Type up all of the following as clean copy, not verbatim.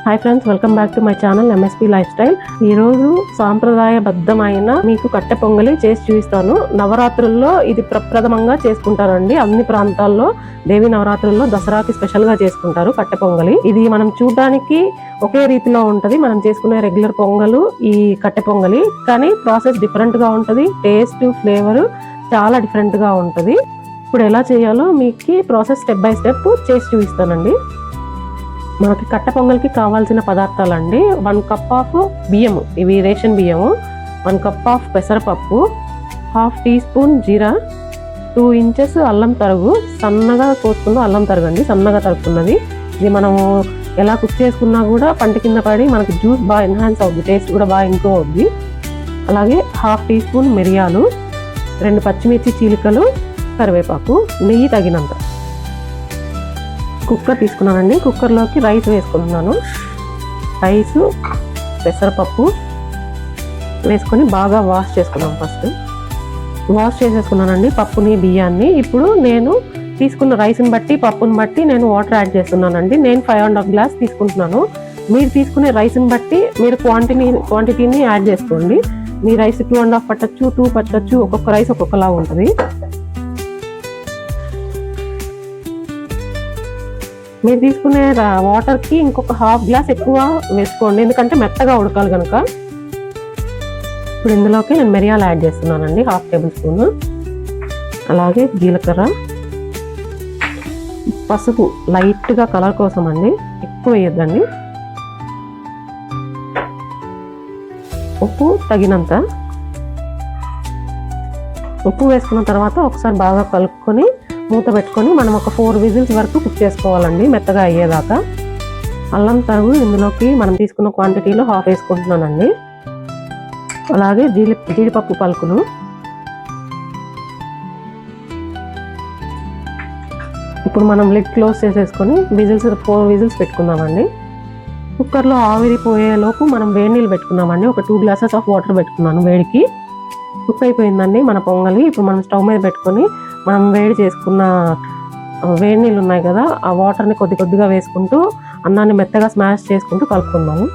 Hi friends, welcome back to my channel MSP life style. ఈరోజు సాంప్రదాయబద్ధమైన మీకు కట్టె పొంగలి చేసి చూపిస్తాను. నవరాత్రుల్లో ఇది ప్రప్రథమంగా చేసుకుంటారండి. అన్ని ప్రాంతాల్లో దేవి నవరాత్రుల్లో దసరాకి స్పెషల్ గా చేసుకుంటారు కట్టె పొంగలి. ఇది మనం చూడడానికి ఒకే రీతిలో ఉంటది, మనం చేసుకునే రెగ్యులర్ పొంగలు ఈ కట్టె పొంగలి, కానీ ప్రాసెస్ డిఫరెంట్ గా ఉంటది. టేస్ట్, ఫ్లేవర్ చాలా డిఫరెంట్ గా ఉంటది. ఇప్పుడు ఎలా చేయాలో మీకు ప్రాసెస్ స్టెప్ బై స్టెప్ చేసి చూపిస్తానండి. మనకి కట్టె పొంగల్కి కావాల్సిన పదార్థాలండి: 1 కప్ ఆఫ్ బియ్యము, ఇవి రేషన్ బియ్యము, 1 కప్ ఆఫ్ పెసరపప్పు, 1/2 టీ స్పూన్ జీరా, 2 ఇంచెస్ అల్లం తరుగు, సన్నగా కోసుకుందో అల్లం తరుగు అండి, సన్నగా తరుగుతున్నది. ఇది మనము ఎలా కుక్ చేసుకున్నా కూడా పంట కింద పడి మనకి జ్యూస్ బాగా ఎన్హాన్స్ అవుద్ది, టేస్ట్ కూడా బాగా ఇంప్రూవ్ అవుద్ది. అలాగే 1/2 టీ స్పూన్ మిరియాలు, 2 పచ్చిమిర్చి చీలికలు, కరివేపాకు, నెయ్యి తగినంత. కుక్కర్ తీసుకున్నానండి. కుక్కర్లోకి రైస్ వేసుకుంటున్నాను. రైస్, పెసరపప్పు వేసుకొని బాగా వాష్ చేసుకున్నాం. ఫస్ట్ వాష్ చేసేసుకున్నానండి పప్పుని, బియ్యాన్ని. ఇప్పుడు నేను తీసుకున్న రైస్ని బట్టి, పప్పుని బట్టి నేను వాటర్ యాడ్ చేస్తున్నానండి. నేను 5½ గ్లాస్ తీసుకుంటున్నాను. మీరు తీసుకునే రైస్ని బట్టి మీరు క్వాంటిటీని యాడ్ చేసుకోండి. మీ రైస్ 2½ పట్టచ్చు, 2 పట్టచ్చు, ఒక్కొక్క రైస్ ఒక్కొక్కలా ఉంటుంది. మీరు తీసుకునే వాటర్కి ఇంకొక 1/2 గ్లాస్ ఎక్కువ వేసుకోండి, ఎందుకంటే మెత్తగా ఉడకాలి కనుక. ఇప్పుడు ఇందులోకి నేను మిరియాలు యాడ్ చేస్తున్నానండి, 1/2 టేబుల్ స్పూన్. అలాగే జీలకర్ర, పసుపు లైట్గా కలర్ కోసం అండి, ఎక్కువ వేయొద్దండి. ఉప్పు తగినంత. ఉప్పు వేసుకున్న తర్వాత ఒకసారి బాగా కలుపుకొని మూత పెట్టుకొని మనం ఒక 4 విజిల్స్ వరకు కుక్ చేసుకోవాలండి, మెత్తగా అయ్యేదాకా. అల్లం తరుగు ఇందులోకి మనం తీసుకున్న క్వాంటిటీలో 1/2 వేసుకుంటున్నానండి. అలాగే జీడిపప్పు పలుకులు, ఇప్పుడు మనం లిడ్ క్లోజ్ చేసేసుకొని 4 విజిల్స్ పెట్టుకుందామండి. కుక్కర్లో ఆవిరిపోయేలోపు మనం వేడి నీళ్ళు పెట్టుకున్నామండి. ఒక 2 గ్లాసెస్ ఆఫ్ వాటర్ పెట్టుకున్నాను వేడికి. కుక్ అయిపోయిందండి మన పొంగలి. ఇప్పుడు మనం స్టవ్ మీద పెట్టుకొని మనం వేడి చేసుకున్న వేడి నీళ్ళు ఉన్నాయి కదా, ఆ వాటర్ని కొద్దిగా వేసుకుంటూ అన్నాన్ని మెత్తగా స్మాష్ చేసుకుంటూ కలుపుకుందాము.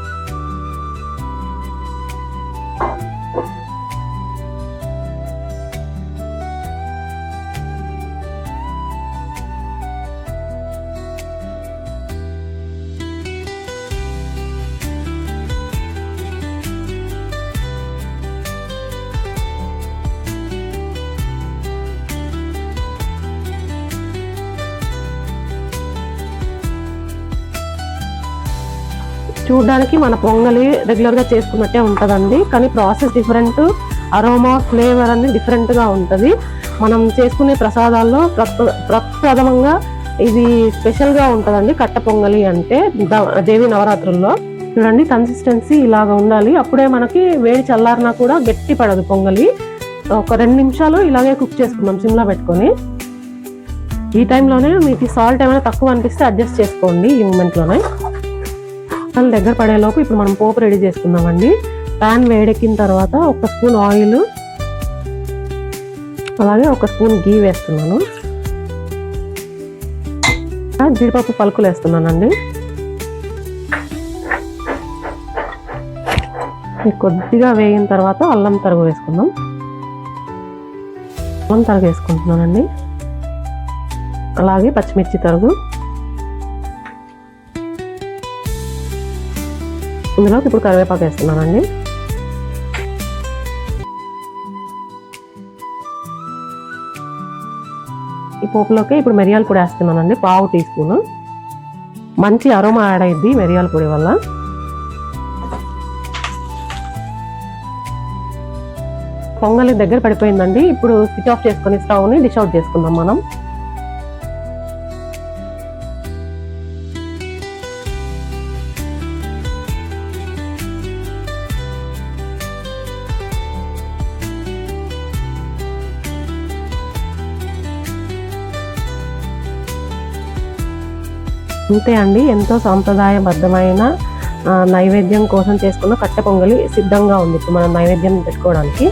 చూడడానికి మన పొంగలి రెగ్యులర్గా చేసుకున్నట్టే ఉంటుందండి, కానీ ప్రాసెస్ డిఫరెంట్, అరోమా, ఫ్లేవర్ అన్ని డిఫరెంట్గా ఉంటుంది. మనం చేసుకునే ప్రసాదాల్లో ప్రప్రథమంగా ఇది స్పెషల్గా ఉంటుందండి కట్టె పొంగలి అంటే దేవి నవరాత్రుల్లో. చూడండి, కన్సిస్టెన్సీ ఇలాగా ఉండాలి, అప్పుడే మనకి వేడి చల్లారినా కూడా గట్టి పడదు పొంగలి. ఒక 2 నిమిషాలు ఇలాగే కుక్ చేసుకుందాం సిమ్లో పెట్టుకొని. ఈ టైంలోనే మీకు సాల్ట్ ఏమైనా తక్కువ అనిపిస్తే అడ్జస్ట్ చేసుకోండి ఈ మూమెంట్లోనే. దగ్గర పడేలోపు ఇప్పుడు మనం పోపు రెడీ చేసుకుందామండి. ప్యాన్ వేడెక్కిన తర్వాత 1 స్పూన్ ఆయిల్, అలాగే 1 స్పూన్ గీ వేస్తున్నాను. జీడిపప్పు పలుకులు వేస్తున్నానండి. కొద్దిగా వేగిన తర్వాత అల్లం తరుగు వేసుకుందాం. అల్లం తరుగు వేసుకుంటున్నానండి. అలాగే పచ్చిమిర్చి తరుగు. ఇందులోకి ఇప్పుడు కరివేపాకు వేస్తున్నానండి. ఈ పోపులోకి ఇప్పుడు మిరియాల పొడి వేస్తున్నానండి, 1/2 టీ స్పూన్. మంచి అరోమా యాడ్ అయ్యిద్ది మిరియాల పొడి వల్ల. పొంగలి దగ్గర పడిపోయిందండి. ఇప్పుడు స్విచ్ ఆఫ్ చేసుకొని స్టవ్ని డిష్ అవుట్ చేసుకుందాం మనం. అంతే అండి, ఎంతో సాంప్రదాయబద్ధమైన నైవేద్యం కోసం చేసుకున్న కట్టె పొంగలి సిద్ధంగా ఉంది ఇప్పుడు మనం నైవేద్యం పెట్టుకోవడానికి.